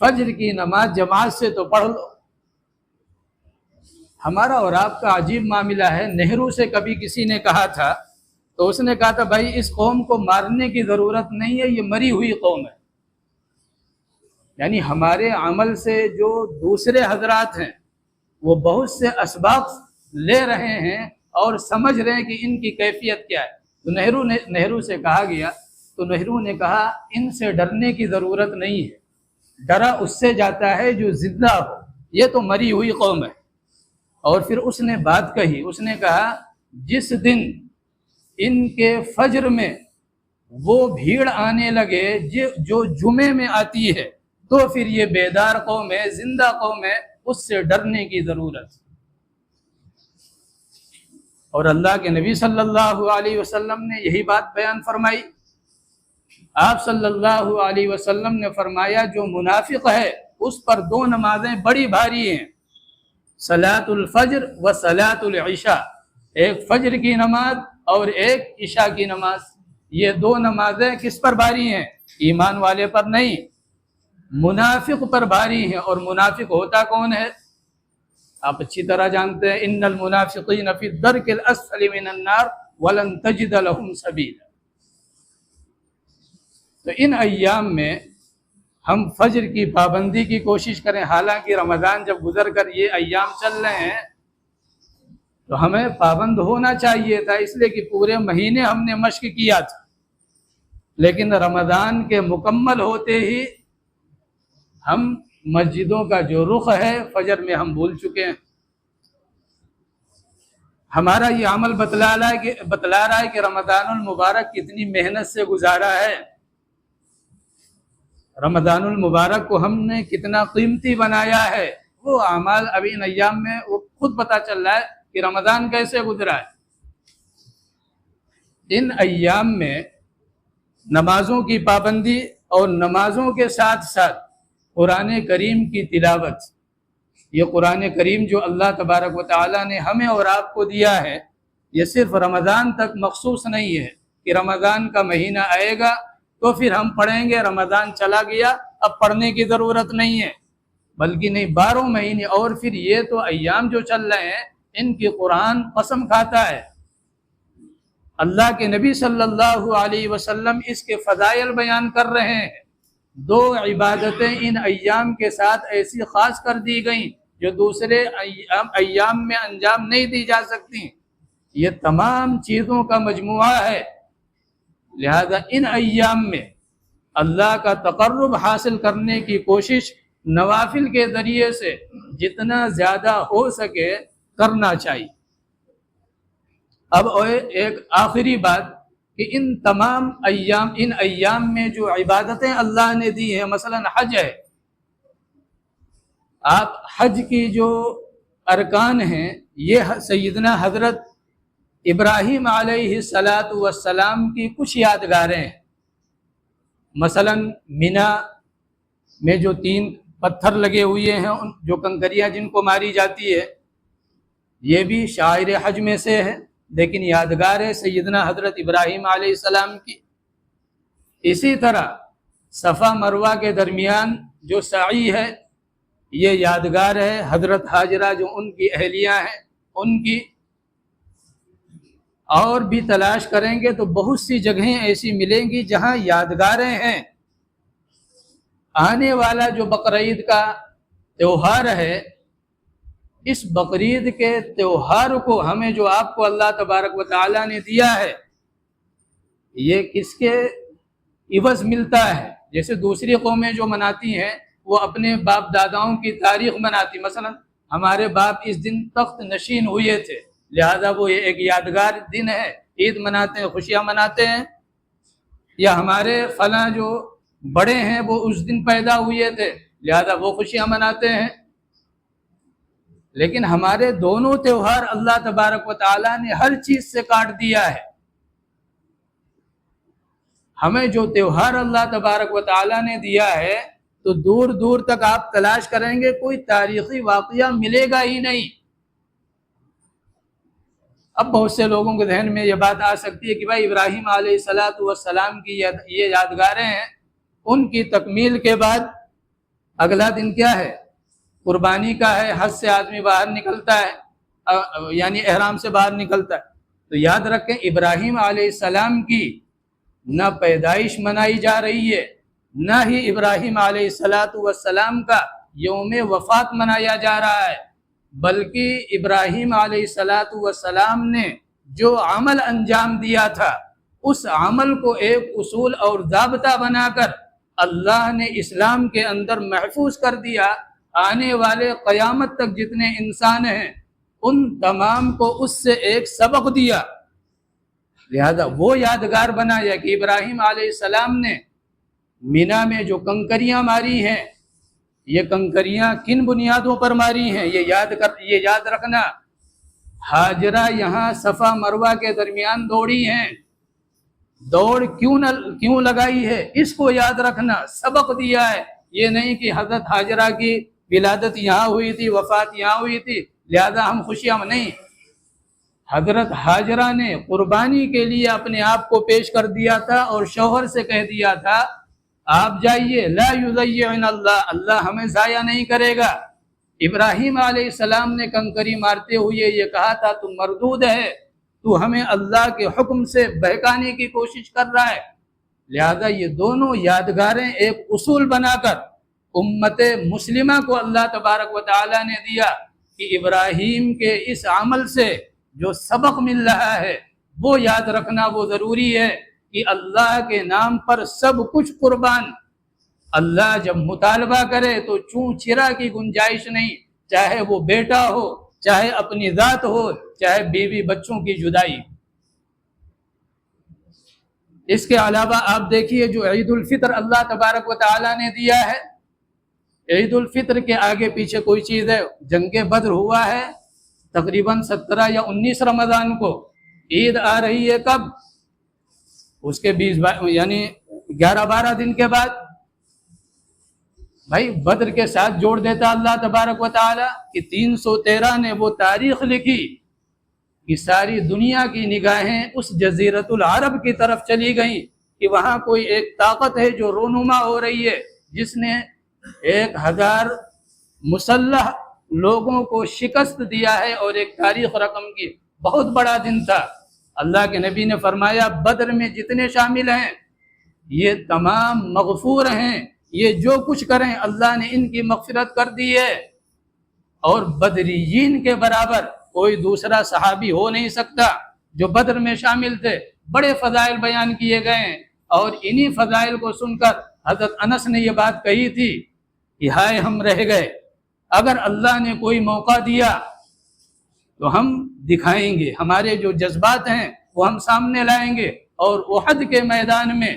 فجر کی نماز جماعت سے تو پڑھ لو۔ ہمارا اور آپ کا عجیب معاملہ ہے، نہرو سے کبھی کسی نے کہا تھا تو اس نے کہا تھا بھائی اس قوم کو مارنے کی ضرورت نہیں ہے، یہ مری ہوئی قوم ہے۔ یعنی ہمارے عمل سے جو دوسرے حضرات ہیں وہ بہت سے اسباق لے رہے ہیں اور سمجھ رہے ہیں کہ ان کی کیفیت کیا ہے۔ تو نہرو سے کہا گیا تو نہرو نے کہا ان سے ڈرنے کی ضرورت نہیں ہے، ڈرا اس سے جاتا ہے جو زندہ ہو، یہ تو مری ہوئی قوم ہے۔ اور پھر اس نے بات کہی، اس نے کہا جس دن ان کے فجر میں وہ بھیڑ آنے لگے جو جمعے میں آتی ہے، تو پھر یہ بیدار قوم ہے، زندہ قوم ہے، اس سے ڈرنے کی ضرورت۔ اور اللہ کے نبی صلی اللہ علیہ وسلم نے یہی بات بیان فرمائی۔ آپ صلی اللہ علیہ وسلم نے فرمایا جو منافق ہے اس پر دو نمازیں بڑی بھاری ہیں، صلاۃ الفجر و صلاۃ العشاء، ایک فجر کی نماز اور ایک عشاء کی نماز۔ یہ دو نمازیں کس پر بھاری ہیں؟ ایمان والے پر نہیں، منافق پر بھاری ہیں۔ اور منافق ہوتا کون ہے؟ آپ اچھی طرح جانتے ہیں، ان المنافقین فی الدرک الاسفل من النار ولن تجد لهم سبیلا۔ تو ان ایام میں ہم فجر کی پابندی کی کوشش کریں۔ حالانکہ رمضان جب گزر کر یہ ایام چل رہے ہیں تو ہمیں پابند ہونا چاہیے تھا، اس لیے کہ پورے مہینے ہم نے مشق کیا تھا، لیکن رمضان کے مکمل ہوتے ہی ہم مسجدوں کا جو رخ ہے فجر میں ہم بھول چکے ہیں۔ ہمارا یہ عمل بتلا رہا ہے کہ رمضان المبارک کتنی محنت سے گزارا ہے، رمضان المبارک کو ہم نے کتنا قیمتی بنایا ہے۔ وہ اعمال ابھی ان ایام میں وہ خود پتہ چل رہا ہے کہ رمضان کیسے گزرا ہے۔ ان ایام میں نمازوں کی پابندی اور نمازوں کے ساتھ ساتھ قرآن کریم کی تلاوت، یہ قرآن کریم جو اللہ تبارک و تعالیٰ نے ہمیں اور آپ کو دیا ہے، یہ صرف رمضان تک مخصوص نہیں ہے کہ رمضان کا مہینہ آئے گا تو پھر ہم پڑھیں گے، رمضان چلا گیا اب پڑھنے کی ضرورت نہیں ہے، بلکہ نہیں، 12 مہینے۔ اور پھر یہ تو ایام جو چل رہے ہیں ان کی قرآن قسم کھاتا ہے۔ اللہ کے نبی صلی اللہ علیہ وسلم اس کے فضائل بیان کر رہے ہیں۔ دو عبادتیں ان ایام کے ساتھ ایسی خاص کر دی گئیں جو دوسرے ایام میں انجام نہیں دی جا سکتی، یہ تمام چیزوں کا مجموعہ ہے۔ لہذا ان ایام میں اللہ کا تقرب حاصل کرنے کی کوشش نوافل کے ذریعے سے جتنا زیادہ ہو سکے کرنا چاہیے۔ اب ایک آخری بات کہ ان تمام ایام میں جو عبادتیں اللہ نے دی ہیں، مثلا حج ہے، آپ حج کی جو ارکان ہیں یہ سیدنا حضرت ابراہیم علیہ السلام کی کچھ یادگاریں ہیں۔ مثلا مینا میں جو 3 پتھر لگے ہوئے ہیں، جو کنکریاں جن کو ماری جاتی ہے، یہ بھی شاعر حج میں سے ہے، لیکن یادگار ہے سیدنا حضرت ابراہیم علیہ السلام کی۔ اسی طرح صفا مروہ کے درمیان جو سعی ہے یہ یادگار ہے حضرت حاجرہ جو ان کی اہلیہ ہیں ان کی۔ اور بھی تلاش کریں گے تو بہت سی جگہیں ایسی ملیں گی جہاں یادگاریں ہیں۔ آنے والا جو بقرعید کا تہوار ہے، اس بقرعید کے تہوار کو ہمیں جو آپ کو اللہ تبارک و تعالیٰ نے دیا ہے، یہ کس کے عوض ملتا ہے؟ جیسے دوسری قومیں جو مناتی ہیں وہ اپنے باپ داداؤں کی تاریخ مناتی، مثلا ہمارے باپ اس دن تخت نشین ہوئے تھے لہذا وہ ایک یادگار دن ہے، عید مناتے ہیں، خوشیاں مناتے ہیں۔ یا ہمارے فلاں جو بڑے ہیں وہ اس دن پیدا ہوئے تھے لہذا وہ خوشیاں مناتے ہیں۔ لیکن ہمارے دونوں تہوار اللہ تبارک و تعالیٰ نے ہر چیز سے کاٹ دیا ہے۔ ہمیں جو تہوار اللہ تبارک و تعالیٰ نے دیا ہے تو دور دور تک آپ تلاش کریں گے کوئی تاریخی واقعہ ملے گا ہی نہیں۔ اب بہت سے لوگوں کے ذہن میں یہ بات آ سکتی ہے کہ بھائی ابراہیم علیہ السلام کی یہ یادگاریں ہیں، ان کی تکمیل کے بعد اگلا دن کیا ہے؟ قربانی کا ہے، حج سے آدمی باہر نکلتا ہے، یعنی احرام سے باہر نکلتا ہے۔ تو یاد رکھیں ابراہیم علیہ السلام کی نہ پیدائش منائی جا رہی ہے، نہ ہی ابراہیم علیہ السلام کا یوم وفات منایا جا رہا ہے، بلکہ ابراہیم علیہ السلام نے جو عمل انجام دیا تھا اس عمل کو ایک اصول اور ضابطہ بنا کر اللہ نے اسلام کے اندر محفوظ کر دیا۔ آنے والے قیامت تک جتنے انسان ہیں ان تمام کو اس سے ایک سبق دیا، لہذا وہ یادگار بنایا کہ ابراہیم علیہ السلام نے مینا میں جو کنکریاں ماری ہیں یہ کنکریاں کن بنیادوں پر ماری ہیں یہ یاد رکھنا۔ ہاجرہ یہاں صفا مروہ کے درمیان دوڑی ہیں، دوڑ کیوں لگائی ہے اس کو یاد رکھنا، سبق دیا ہے۔ یہ نہیں کہ حضرت ہاجرہ کی ولادت یہاں ہوئی تھی، وفات یہاں ہوئی تھی لہذا ہم خوشیاں نہیں۔ حضرت ہاجرہ نے قربانی کے لیے اپنے آپ کو پیش کر دیا تھا اور شوہر سے کہہ دیا تھا آپ جائیے، لا یضیعن اللہ ہمیں ضائع نہیں کرے گا۔ ابراہیم علیہ السلام نے کنکری مارتے ہوئے یہ کہا تھا تو مردود ہے، تو ہمیں اللہ کے حکم سے بہکانے کی کوشش کر رہا ہے۔ لہذا یہ دونوں یادگاریں ایک اصول بنا کر امت مسلمہ کو اللہ تبارک و تعالی نے دیا کہ ابراہیم کے اس عمل سے جو سبق مل رہا ہے وہ یاد رکھنا وہ ضروری ہے کہ اللہ کے نام پر سب کچھ قربان۔ اللہ جب مطالبہ کرے تو چون چرا کی گنجائش نہیں، چاہے وہ بیٹا ہو، چاہے اپنی ذات ہو، چاہے بیوی بچوں کی جدائی۔ اس کے علاوہ آپ دیکھیے جو عید الفطر اللہ تبارک و تعالی نے دیا ہے، عید الفطر کے آگے پیچھے کوئی چیز ہے؟ جنگ بدر ہوا ہے تقریباً 17 یا 19 رمضان کو، عید آ رہی ہے کب؟ اس کے 20 یعنی 11-12 دن کے بعد۔ بھائی بدر کے ساتھ جوڑ دیتا اللہ تبارک و تعالی کہ 313 نے وہ تاریخ لکھی کہ ساری دنیا کی نگاہیں اس جزیرۃ العرب کی طرف چلی گئیں کہ وہاں کوئی ایک طاقت ہے جو رونما ہو رہی ہے، جس نے 1000 مسلح لوگوں کو شکست دیا ہے اور ایک تاریخ رقم کی۔ بہت بڑا دن تھا۔ اللہ کے نبی نے فرمایا بدر میں جتنے شامل ہیں یہ تمام مغفور ہیں، یہ جو کچھ کریں اللہ نے ان کی مغفرت کر دی ہے، اور بدریین کے برابر کوئی دوسرا صحابی ہو نہیں سکتا جو بدر میں شامل تھے۔ بڑے فضائل بیان کیے گئے ہیں اور انہی فضائل کو سن کر حضرت انس نے یہ بات کہی تھی کہ ہائے ہم رہ گئے، اگر اللہ نے کوئی موقع دیا تو ہم دکھائیں گے، ہمارے جو جذبات ہیں وہ ہم سامنے لائیں گے۔ اور احد کے میدان میں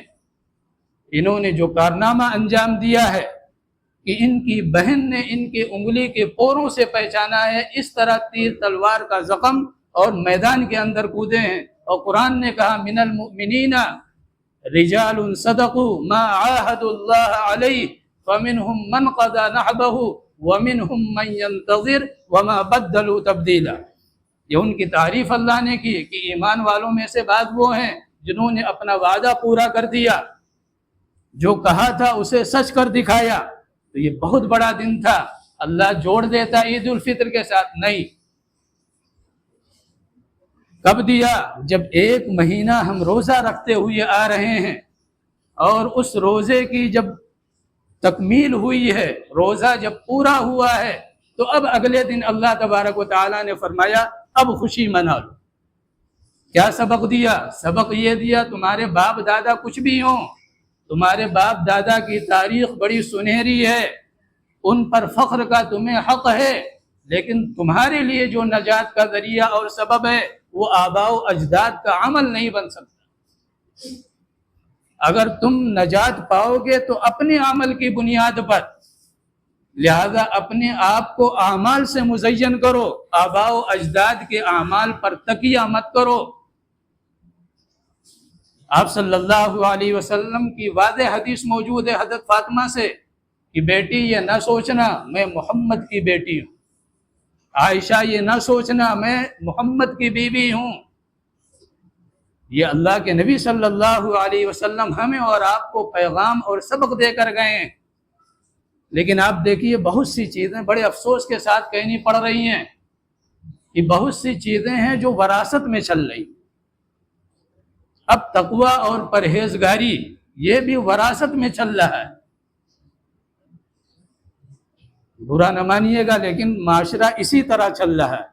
انہوں نے جو کارنامہ انجام دیا ہے کہ ان کی بہن نے ان کے انگلی کے پوروں سے پہچانا ہے، اس طرح تیر تلوار کا زخم اور میدان کے اندر کودے ہیں۔ اور قرآن نے کہا من المؤمنین رجال صدقوا ما عاهدوا الله علیہ فمنهم من قضى نحبه ومنهم من ينتظر وما بدلوا تبدیلا۔ یہ ان کی تعریف اللہ نے کی کہ ایمان والوں میں سے بعض وہ ہیں جنہوں نے اپنا وعدہ پورا کر دیا، جو کہا تھا اسے سچ کر دکھایا۔ تو یہ بہت بڑا دن تھا، اللہ جوڑ دیتا عید الفطر کے ساتھ نہیں۔ کب دیا؟ جب 1 مہینہ ہم روزہ رکھتے ہوئے آ رہے ہیں اور اس روزے کی جب تکمیل ہوئی ہے، روزہ جب پورا ہوا ہے تو اب اگلے دن اللہ تبارک و تعالی نے فرمایا اب خوشی منا لو۔ کیا سبق دیا؟ سبق یہ دیا تمہارے باپ دادا کچھ بھی ہوں، تمہارے باپ دادا کی تاریخ بڑی سنہری ہے، ان پر فخر کا تمہیں حق ہے، لیکن تمہارے لیے جو نجات کا ذریعہ اور سبب ہے وہ آباء و اجداد کا عمل نہیں بن سکتا۔ اگر تم نجات پاؤ گے تو اپنے عمل کی بنیاد پر، لہذا اپنے آپ کو اعمال سے مزین کرو، آباء و اجداد کے اعمال پر تکیہ مت کرو۔ آپ صلی اللہ علیہ وسلم کی واضح حدیث موجود ہے حضرت فاطمہ سے کہ بیٹی یہ نہ سوچنا میں محمد کی بیٹی ہوں، عائشہ یہ نہ سوچنا میں محمد کی بیوی ہوں۔ یہ اللہ کے نبی صلی اللہ علیہ وسلم ہمیں اور آپ کو پیغام اور سبق دے کر گئے ہیں، لیکن آپ دیکھیے بہت سی چیزیں بڑے افسوس کے ساتھ کہنی پڑ رہی ہیں کہ بہت سی چیزیں ہیں جو وراثت میں چل رہی۔ اب تقوی اور پرہیزگاری یہ بھی وراثت میں چل رہا ہے، برا نہ مانیے گا لیکن معاشرہ اسی طرح چل رہا ہے۔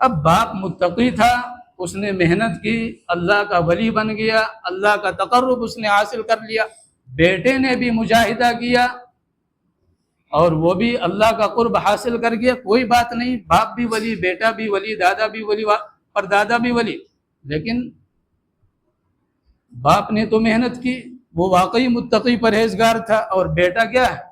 اب باپ متقی تھا، اس نے محنت کی، اللہ کا ولی بن گیا، اللہ کا تقرب اس نے حاصل کر لیا، بیٹے نے بھی مجاہدہ کیا اور وہ بھی اللہ کا قرب حاصل کر گیا، کوئی بات نہیں، باپ بھی ولی، بیٹا بھی ولی، دادا بھی ولی، پر دادا بھی ولی، لیکن باپ نے تو محنت کی، وہ واقعی متقی پرہیزگار تھا، اور بیٹا کیا ہے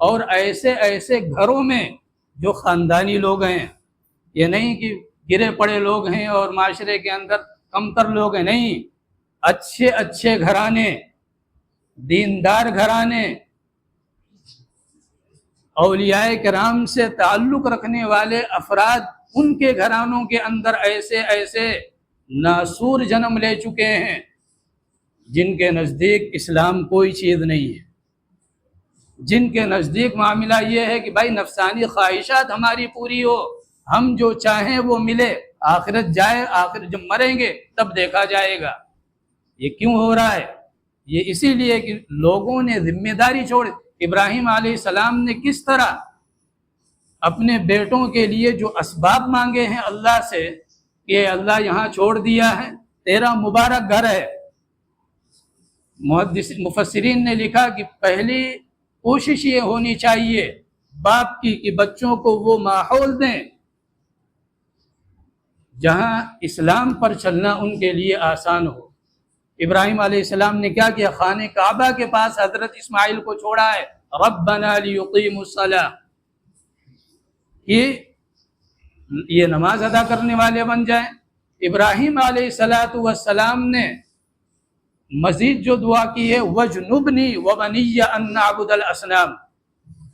اور ایسے ایسے گھروں میں جو خاندانی لوگ ہیں، یہ نہیں کہ گرے پڑے لوگ ہیں اور معاشرے کے اندر کمتر لوگ ہیں، نہیں، اچھے اچھے گھرانے، دیندار گھرانے، اولیاء کرام سے تعلق رکھنے والے افراد، ان کے گھرانوں کے اندر ایسے ایسے ناسور جنم لے چکے ہیں جن کے نزدیک اسلام کوئی چیز نہیں ہے، جن کے نزدیک معاملہ یہ ہے کہ بھائی نفسانی خواہشات ہماری پوری ہو، ہم جو چاہیں وہ ملے، آخرت جائے، آخر جب مریں گے تب دیکھا جائے گا۔ یہ کیوں ہو رہا ہے؟ یہ اسی لیے کہ لوگوں نے ذمہ داری چھوڑ، ابراہیم علیہ السلام نے کس طرح اپنے بیٹوں کے لیے جو اسباب مانگے ہیں اللہ سے کہ اللہ یہاں چھوڑ دیا ہے، تیرا مبارک گھر ہے۔ مفسرین نے لکھا کہ پہلی کوشش یہ ہونی چاہیے باپ کی کہ بچوں کو وہ ماحول دیں جہاں اسلام پر چلنا ان کے لیے آسان ہو۔ ابراہیم علیہ السلام نے کیا کیا؟ خانہ کعبہ کے پاس حضرت اسماعیل کو چھوڑا ہے، ربنا لیقیموا الصلاۃ، کہ یہ نماز ادا کرنے والے بن جائیں۔ ابراہیم علیہ السلام نے مزید جو دعا کی ہے، وَجْنُبْنِي وَبَنِيَّ أَن نَّعْبُدَ الْأَصْنَامَ،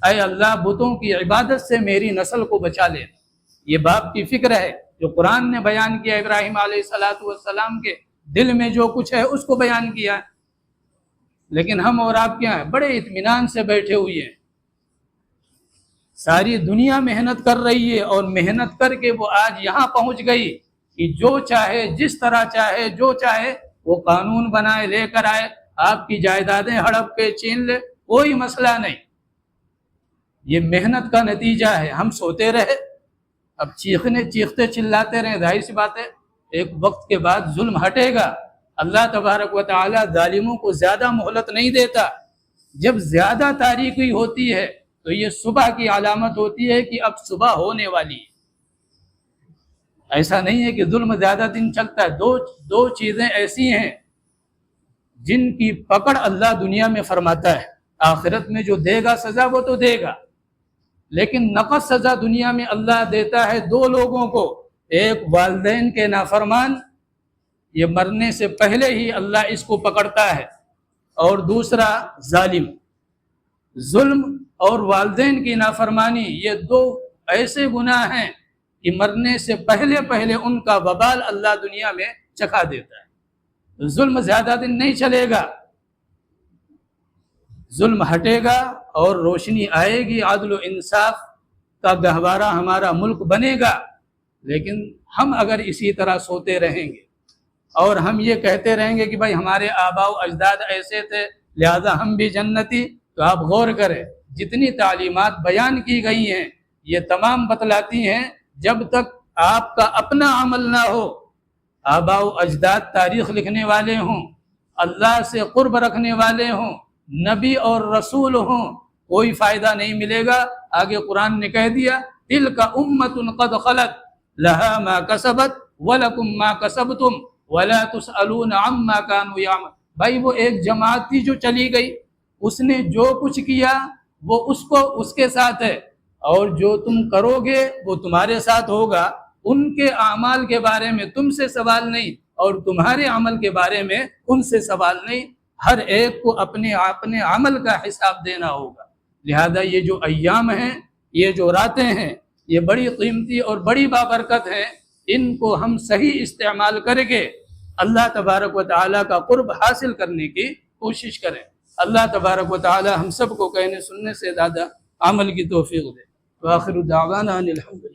اے اللہ بتوں کی عبادت سے میری نسل کو بچا لے۔ یہ باپ کی فکر ہے جو قرآن نے بیان کیا، ابراہیم علیہ السلام کے دل میں جو کچھ ہے اس کو بیان کیا ہے۔ لیکن ہم اور آپ کیا ہیں؟ بڑے اطمینان سے بیٹھے ہوئے ہیں، ساری دنیا محنت کر رہی ہے اور محنت کر کے وہ آج یہاں پہنچ گئی کہ جو چاہے، جس طرح چاہے، جو چاہے وہ قانون بنائے، لے کر آئے، آپ کی جائیدادیں ہڑپ کے چھین لے، کوئی مسئلہ نہیں۔ یہ محنت کا نتیجہ ہے۔ ہم سوتے رہے، اب چیختے چلاتے رہے، ظاہر سی بات ہے ایک وقت کے بعد ظلم ہٹے گا۔ اللہ تبارک و تعالی ظالموں کو زیادہ مہلت نہیں دیتا۔ جب زیادہ تاریکی ہوتی ہے تو یہ صبح کی علامت ہوتی ہے کہ اب صبح ہونے والی ہے۔ ایسا نہیں ہے کہ ظلم زیادہ دن چلتا ہے۔ دو چیزیں ایسی ہیں جن کی پکڑ اللہ دنیا میں فرماتا ہے، آخرت میں جو دے گا سزا وہ تو دے گا، لیکن نقص سزا دنیا میں اللہ دیتا ہے دو لوگوں کو، ایک والدین کے نافرمان، یہ مرنے سے پہلے ہی اللہ اس کو پکڑتا ہے، اور دوسرا ظالم۔ ظلم اور والدین کی نافرمانی یہ دو ایسے گناہ ہیں کہ مرنے سے پہلے ان کا وبال اللہ دنیا میں چکھا دیتا ہے۔ ظلم زیادہ دن نہیں چلے گا، ظلم ہٹے گا اور روشنی آئے گی، عدل و انصاف کا گہوارہ ہمارا ملک بنے گا۔ لیکن ہم اگر اسی طرح سوتے رہیں گے اور ہم یہ کہتے رہیں گے کہ بھائی ہمارے آباء و اجداد ایسے تھے لہذا ہم بھی جنتی، تو آپ غور کریں جتنی تعلیمات بیان کی گئی ہیں یہ تمام بتلاتی ہیں جب تک آپ کا اپنا عمل نہ ہو، آباء و اجداد تاریخ لکھنے والے ہوں، اللہ سے قرب رکھنے والے ہوں، نبی اور رسول ہوں، کوئی فائدہ نہیں ملے گا۔ آگے قرآن نے کہہ دیا تِلْکَ أُمَّةٌ قَدْ خَلَتْ لَهَا مَا كَسَبَتْ وَلَكُمْ مَا كَسَبْتُمْ وَلَا تُسْأَلُونَ عَمَّا كَانُوا يَعْمَلُونَ۔ بھائی وہ ایک جماعت تھی جو چلی گئی، اس نے جو کچھ کیا وہ اس کے ساتھ ہے، اور جو تم کرو گے وہ تمہارے ساتھ ہوگا۔ ان کے اعمال کے بارے میں تم سے سوال نہیں اور تمہارے عمل کے بارے میں ان سے سوال نہیں، ہر ایک کو اپنے عمل کا حساب دینا ہوگا۔ لہذا یہ جو ایام ہیں، یہ جو راتیں ہیں، یہ بڑی قیمتی اور بڑی بابرکت ہیں، ان کو ہم صحیح استعمال کر کے اللہ تبارک و تعالیٰ کا قرب حاصل کرنے کی کوشش کریں۔ اللہ تبارک و تعالیٰ ہم سب کو کہنے سننے سے زیادہ عمل کی توفیق دے۔ وآخر دعوانا ان الحمد للہ۔